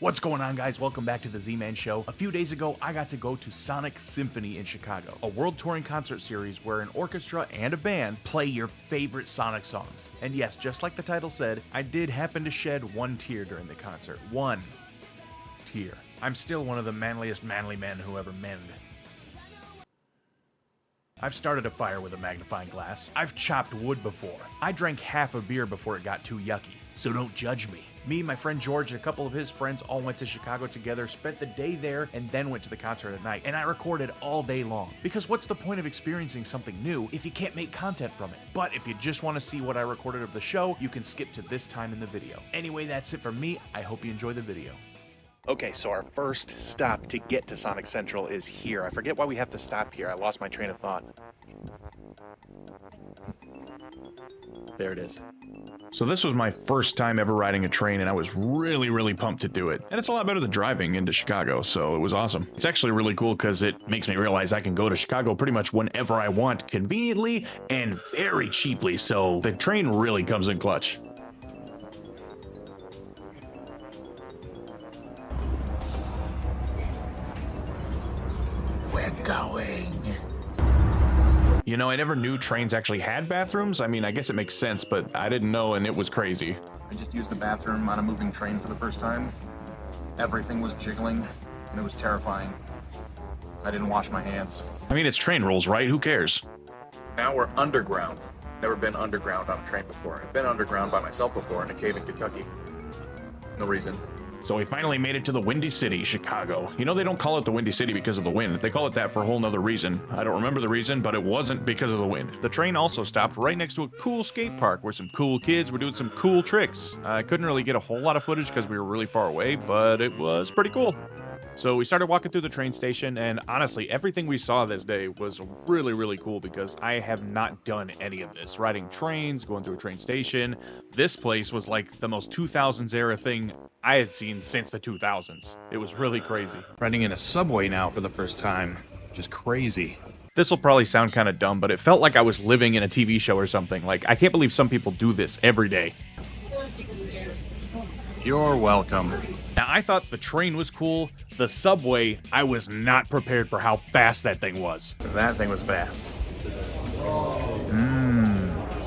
What's going on, guys? Welcome back to the Z-Man Show. A few days ago, I got to go to Sonic Symphony in Chicago, a world touring concert series where an orchestra and a band play your favorite Sonic songs. And yes, just like the title said, I did happen to shed one tear during the concert. One tear. I'm still one of the manliest manly men who ever menned. I've started a fire with a magnifying glass. I've chopped wood before. I drank half a beer before it got too yucky. So don't judge me. Me, my friend George, and a couple of his friends all went to Chicago together, spent the day there, and then went to the concert at night. And I recorded all day long. Because what's the point of experiencing something new if you can't make content from it? But if you just want to see what I recorded of the show, you can skip to this time in the video. Anyway, that's it for me. I hope you enjoy the video. Okay, so our first stop to get to Sonic Central is here. I forget why we have to stop here. I lost my train of thought. There it is. So this was my first time ever riding a train, and I was really pumped to do it. And it's a lot better than driving into Chicago, so it was awesome. It's actually really cool because it makes me realize I can go to Chicago pretty much whenever I want, conveniently and very cheaply, so the train really comes in clutch. We're going. You know, I never knew trains actually had bathrooms. I mean, I guess it makes sense, but I didn't know, and it was crazy. I just used the bathroom on a moving train for the first time. Everything was jiggling, and it was terrifying. I didn't wash my hands. I mean, it's train rules, right? Who cares? Now we're underground. Never been underground on a train before. I've been underground by myself before in a cave in Kentucky. No reason. So we finally made it to the Windy City, Chicago. You know, they don't call it the Windy City because of the wind. They call it that for a whole nother reason. I don't remember the reason, but it wasn't because of the wind. The train also stopped right next to a cool skate park where some cool kids were doing some cool tricks. I couldn't really get a whole lot of footage because we were really far away, but it was pretty cool. So we started walking through the train station, and honestly, everything we saw this day was really cool because I have not done any of this. Riding trains, going through a train station. This place was like the most 2000s era thing I had seen since the 2000s. It was really crazy. Riding in a subway now for the first time, which is crazy. This will probably sound kind of dumb, but it felt like I was living in a TV show or something. Like, I can't believe some people do this every day. You're welcome. Now, I thought the train was cool. The subway, I was not prepared for how fast that thing was. That thing was fast.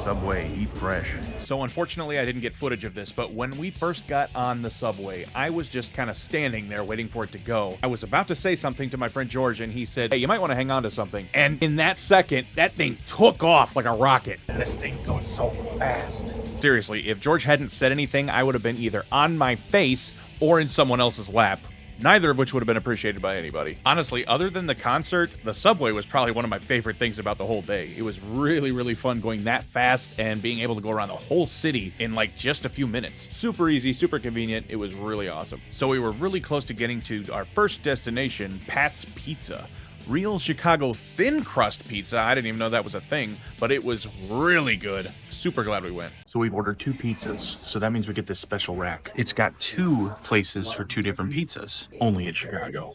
Subway, eat fresh. So unfortunately, I didn't get footage of this, but when we first got on the subway, I was just kind of standing there waiting for it to go. I was about to say something to my friend George, and he said, hey, you might want to hang on to something. And in that second, that thing took off like a rocket. This thing goes so fast. Seriously, if George hadn't said anything, I would have been either on my face or in someone else's lap. Neither of which would have been appreciated by anybody. Honestly, other than the concert, the subway was probably one of my favorite things about the whole day. It was really fun going that fast and being able to go around the whole city in like just a few minutes. Super easy, super convenient. It was really awesome. So we were really close to getting to our first destination, Pat's Pizza. Real Chicago thin crust pizza. I didn't even know that was a thing, but it was really good. Super glad we went. So we've ordered 2 pizzas, so that means we get this special rack. It's got 2 places for 2 different pizzas, only in Chicago.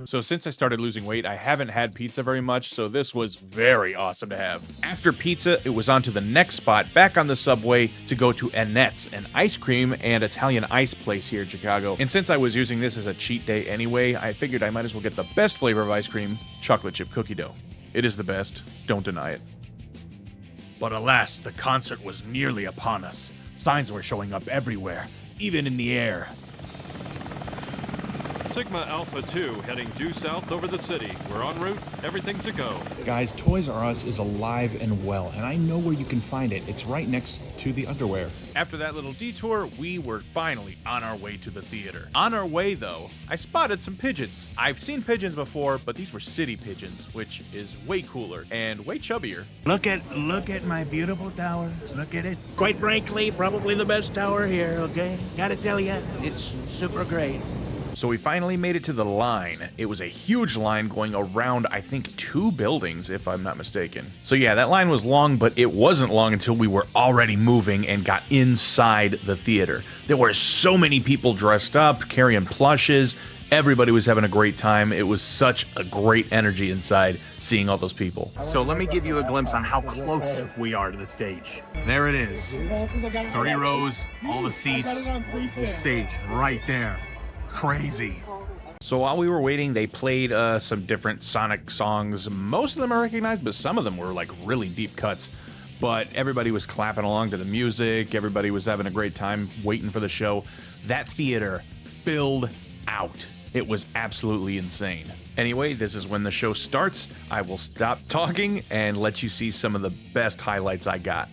So since I started losing weight, I haven't had pizza very much, so this was very awesome to have. After pizza, it was on to the next spot, back on the subway, to go to Annette's, an ice cream and Italian ice place here in Chicago. And since I was using this as a cheat day anyway, I figured I might as well get the best flavor of ice cream, chocolate chip cookie dough. It is the best, don't deny it. But alas, the concert was nearly upon us. Signs were showing up everywhere, even in the air. Sigma Alpha 2 heading due south over the city. We're en route. Everything's a go. Guys, Toys R Us is alive and well, and I know where you can find it. It's right next to the underwear. After that little detour, we were finally on our way to the theater. On our way, though, I spotted some pigeons. I've seen pigeons before, but these were city pigeons, which is way cooler and way chubbier. Look at my beautiful tower. Look at it. Quite frankly, probably the best tower here, okay? Gotta tell ya, it's super great. So we finally made it to the line. It was a huge line going around, I think, 2 buildings, if I'm not mistaken. So yeah, that line was long, but it wasn't long until we were already moving and got inside the theater. There were so many people dressed up, carrying plushes. Everybody was having a great time. It was such a great energy inside seeing all those people. So let me give you a glimpse on how close we are to the stage. There it is. 30 rows, all the seats, stage right there. Crazy. So while we were waiting, they played some different Sonic songs. Most of them I recognized, but some of them were like really deep cuts. But everybody was clapping along to the music. Everybody was having a great time waiting for the show. That theater filled out. It was absolutely insane. Anyway, this is when the show starts. I will stop talking and let you see some of the best highlights I got.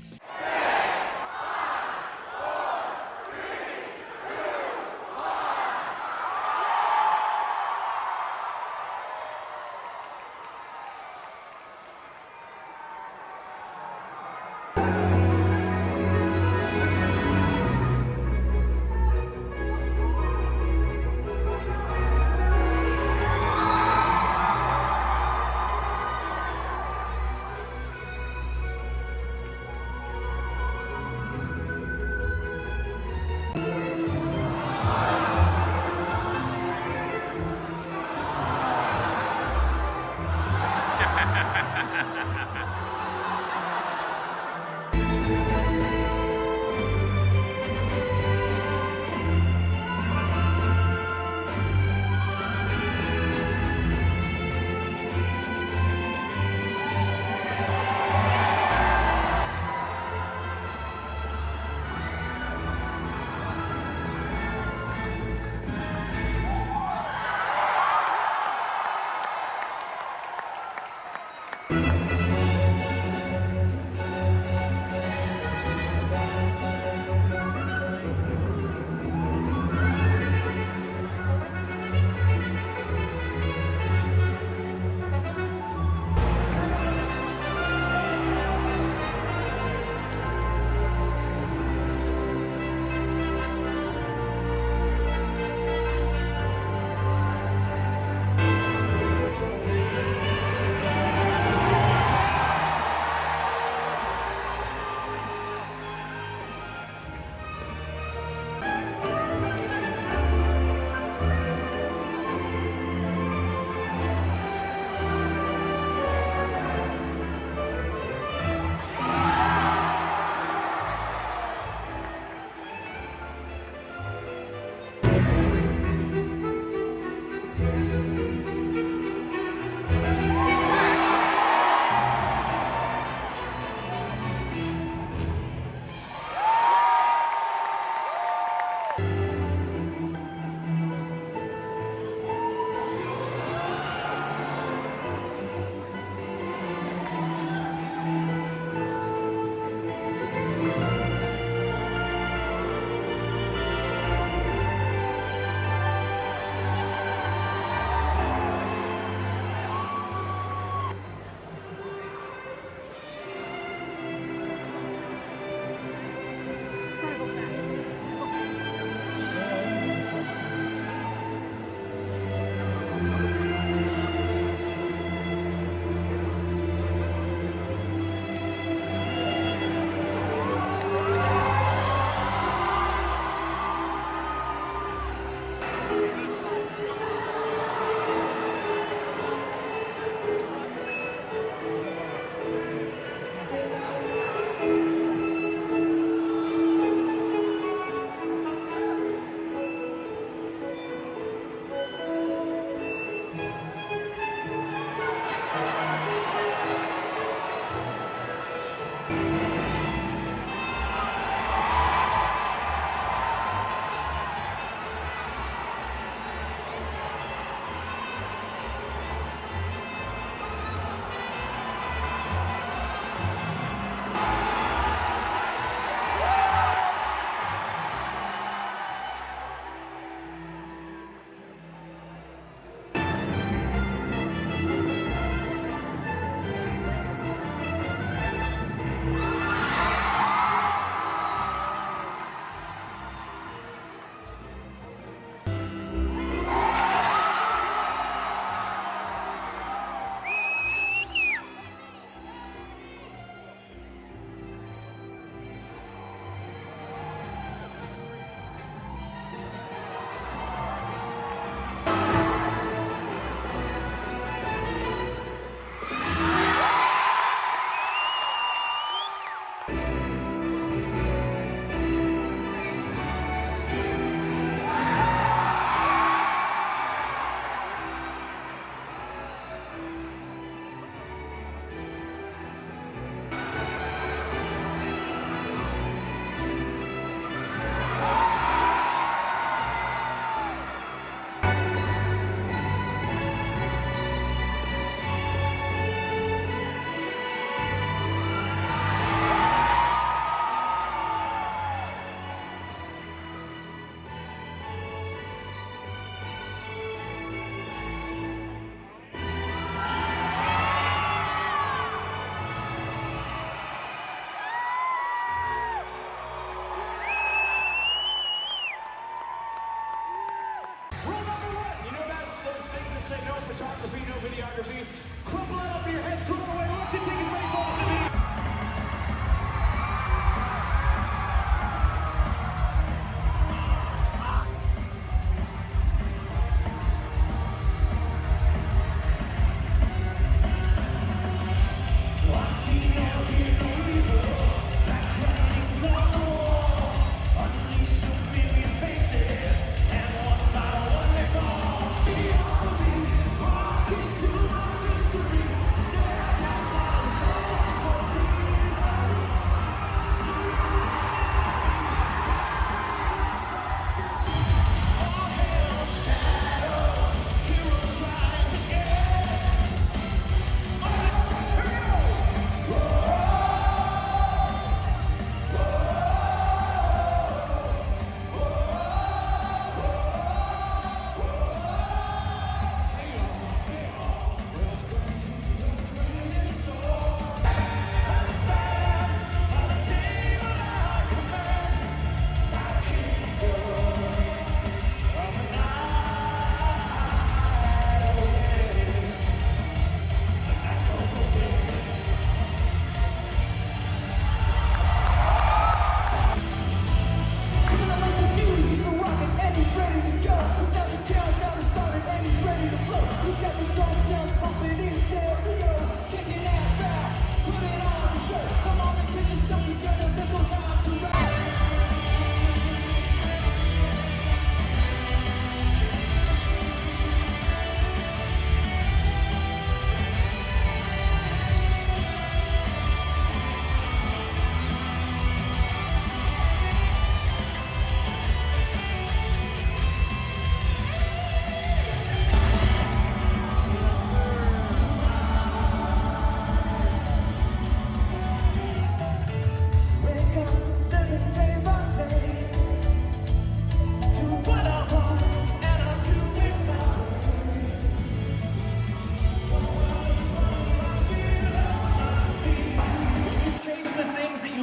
say no photography, no videography. Crumple it up your head, throw it away, watch it take as many falls as it needs.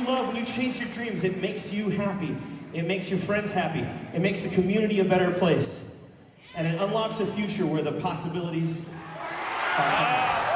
When you chase your dreams, it makes you happy. It makes your friends happy. It makes the community a better place. And it unlocks a future where the possibilities are endless.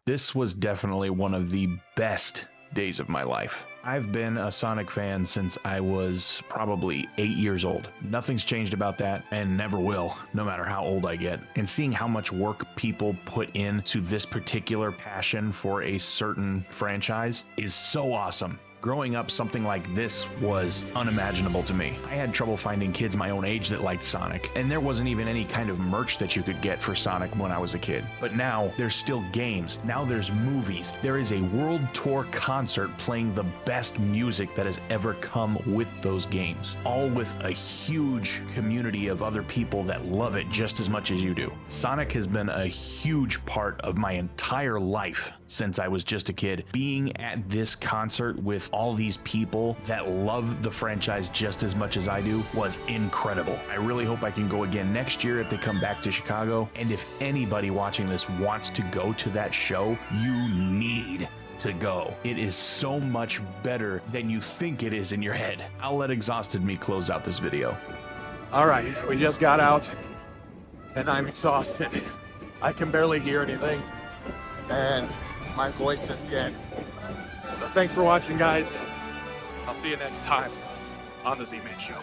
This was definitely one of the best days of my life. I've been a Sonic fan since I was probably 8 years old. Nothing's changed about that and never will, no matter how old I get. And seeing how much work people put into this particular passion for a certain franchise is so awesome. Growing up, something like this was unimaginable to me. I had trouble finding kids my own age that liked Sonic, and there wasn't even any kind of merch that you could get for Sonic when I was a kid. But now, there's still games. Now there's movies. There is a world tour concert playing the best music that has ever come with those games, all with a huge community of other people that love it just as much as you do. Sonic has been a huge part of my entire life since I was just a kid. Being at this concert with all these people that love the franchise just as much as I do was incredible. I really hope I can go again next year if they come back to Chicago. And if anybody watching this wants to go to that show, you need to go. It is so much better than you think it is in your head. I'll let Exhausted Me close out this video. All right, we just got out, and I'm exhausted. I can barely hear anything, and my voice is dead. So thanks for watching, guys. I'll see you next time on The Z-Man Show.